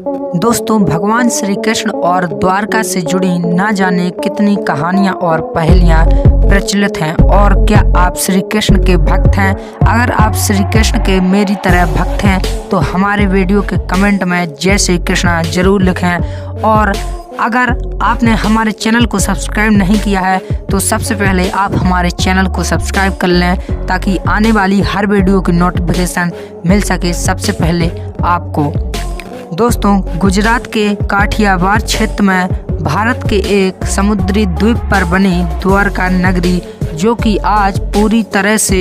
दोस्तों, भगवान श्री कृष्ण और द्वारका से जुड़ी ना जाने कितनी कहानियाँ और पहेलियाँ प्रचलित हैं। और क्या आप श्री कृष्ण के भक्त हैं? अगर आप श्री कृष्ण के मेरी तरह भक्त हैं तो हमारे वीडियो के कमेंट में जय श्री कृष्ण जरूर लिखें। और अगर आपने हमारे चैनल को सब्सक्राइब नहीं किया है तो सबसे पहले आप हमारे चैनल को सब्सक्राइब कर लें ताकि आने वाली हर वीडियो की नोटिफिकेशन मिल सके सबसे पहले आपको। दोस्तों, गुजरात के काठियावाड़ क्षेत्र में भारत के एक समुद्री द्वीप पर बनी द्वारका नगरी, जो कि आज पूरी तरह से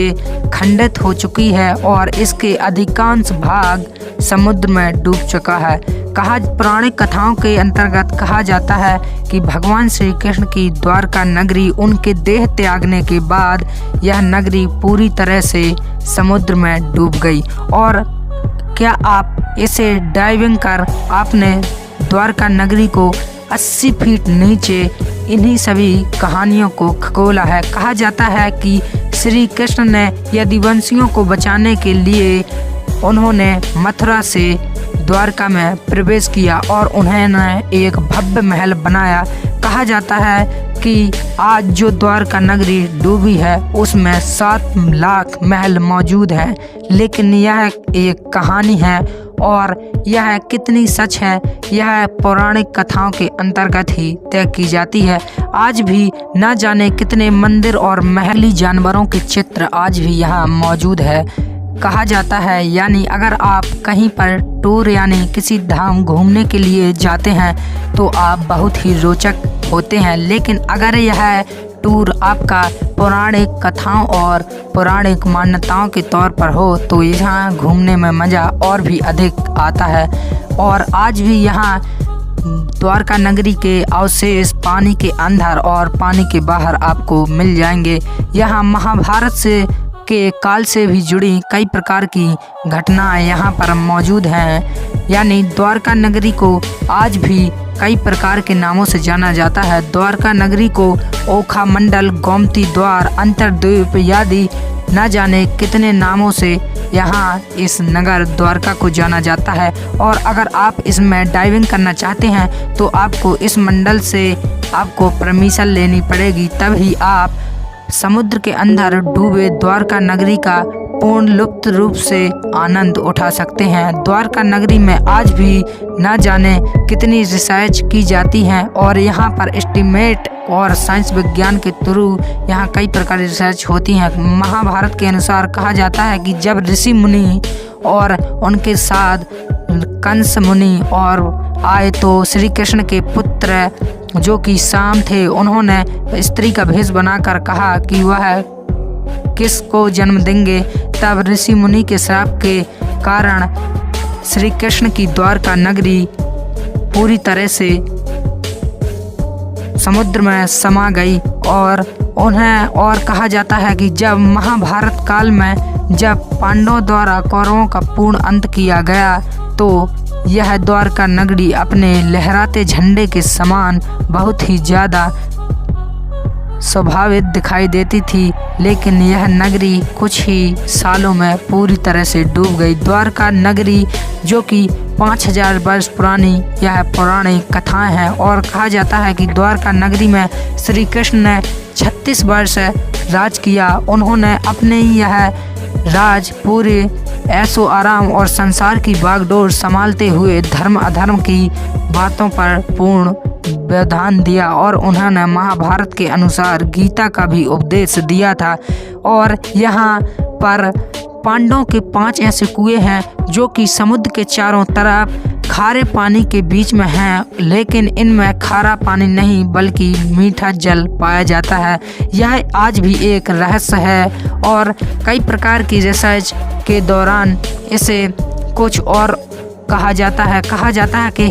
खंडित हो चुकी है और इसके अधिकांश भाग समुद्र में डूब चुका है। पौराणिक कथाओं के अंतर्गत कहा जाता है कि भगवान श्री कृष्ण की द्वारका नगरी उनके देह त्यागने के बाद यह नगरी पूरी तरह से समुद्र में डूब गई। और क्या आप इसे डाइविंग कर आपने द्वारका नगरी को 80 फीट नीचे इन्हीं सभी कहानियों को खगोला है। कहा जाता है कि श्री कृष्ण ने यदुवंशियों को बचाने के लिए उन्होंने मथुरा से द्वारका में प्रवेश किया और उन्होंने एक भव्य महल बनाया। कहा जाता है कि आज जो द्वारका नगरी डूबी है उसमें 7 लाख महल मौजूद हैं, लेकिन यह एक कहानी है और यह कितनी सच है यह पौराणिक कथाओं के अंतर्गत ही तय की जाती है। आज भी न जाने कितने मंदिर और महली जानवरों के चित्र आज भी यहाँ मौजूद है। कहा जाता है यानी अगर आप कहीं पर टूर यानी किसी धाम घूमने के लिए जाते हैं तो आप बहुत ही रोचक होते हैं, लेकिन अगर यह टूर आपका पौराणिक कथाओं और पौराणिक मान्यताओं के तौर पर हो तो यहाँ घूमने में मज़ा और भी अधिक आता है। और आज भी यहाँ द्वारका नगरी के अवशेष पानी के अंदर और पानी के बाहर आपको मिल जाएंगे। यहाँ महाभारत से के काल से भी जुड़ी कई प्रकार की घटनाएं यहाँ पर मौजूद हैं। यानी द्वारका नगरी को आज भी कई प्रकार के नामों से जाना जाता है। द्वारका नगरी को ओखा मंडल, गोमती द्वार, अंतरद्वीप आदि न जाने कितने नामों से यहाँ इस नगर द्वारका को जाना जाता है। और अगर आप इसमें डाइविंग करना चाहते हैं तो आपको इस मंडल से आपको परमिशन लेनी पड़ेगी, तभी आप समुद्र के अंदर डूबे द्वारका नगरी का पूर्ण लुप्त रूप से आनंद उठा सकते हैं। द्वारका नगरी में आज भी न जाने कितनी रिसर्च की जाती हैं और यहाँ पर एस्टीमेट और साइंस विज्ञान के थ्रू यहाँ कई प्रकार की रिसर्च होती हैं। महाभारत के अनुसार कहा जाता है कि जब ऋषि मुनि और उनके साथ कंस मुनि और आए तो श्री कृष्ण के पुत्र जो कि शाम थे उन्होंने स्त्री का भेष बनाकर कहा कि वह किसको जन्म देंगे। तब ऋषि मुनि के श्राप के कारण श्री कृष्ण की द्वारका नगरी पूरी तरह से समुद्र में समा गई। और कहा जाता है कि जब महाभारत काल में जब पांडवों द्वारा कौरवों का पूर्ण अंत किया गया तो यह द्वारका नगरी अपने लहराते झंडे के समान बहुत ही ज़्यादा स्वाभाविक दिखाई देती थी, लेकिन यह नगरी कुछ ही सालों में पूरी तरह से डूब गई। द्वारका नगरी जो कि 5000 वर्ष पुरानी यह पौराणिक कथाएं हैं। और कहा जाता है कि द्वारका नगरी में श्री कृष्ण ने 36 वर्ष राज किया। उन्होंने अपने यह राज पूरे ऐशो आराम और संसार की बागडोर संभालते हुए धर्म अधर्म की बातों पर पूर्ण व्यवधान दिया और उन्होंने महाभारत के अनुसार गीता का भी उपदेश दिया था। और यहाँ पर पांडवों के 5 ऐसे कुएं हैं जो कि समुद्र के चारों तरफ खारे पानी के बीच में हैं, लेकिन इनमें खारा पानी नहीं बल्कि मीठा जल पाया जाता है। यह आज भी एक रहस्य है और कई प्रकार की रिसर्च के दौरान इसे कुछ और कहा जाता है कि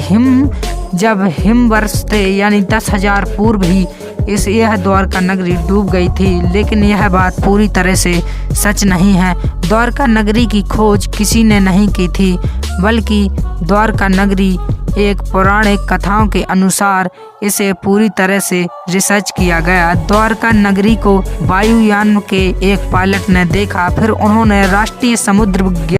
जब हिम वर्ष थे यानी 10,000 पूर्व ही यह द्वारका नगरी डूब गई थी, लेकिन यह बात पूरी तरह से सच नहीं है। द्वारका नगरी की खोज किसी ने नहीं की थी, बल्कि द्वारका नगरी एक पौराणिक कथाओं के अनुसार इसे पूरी तरह से रिसर्च किया गया। द्वारका नगरी को वायुयान के एक पायलट ने देखा, फिर उन्होंने राष्ट्रीय समुद्र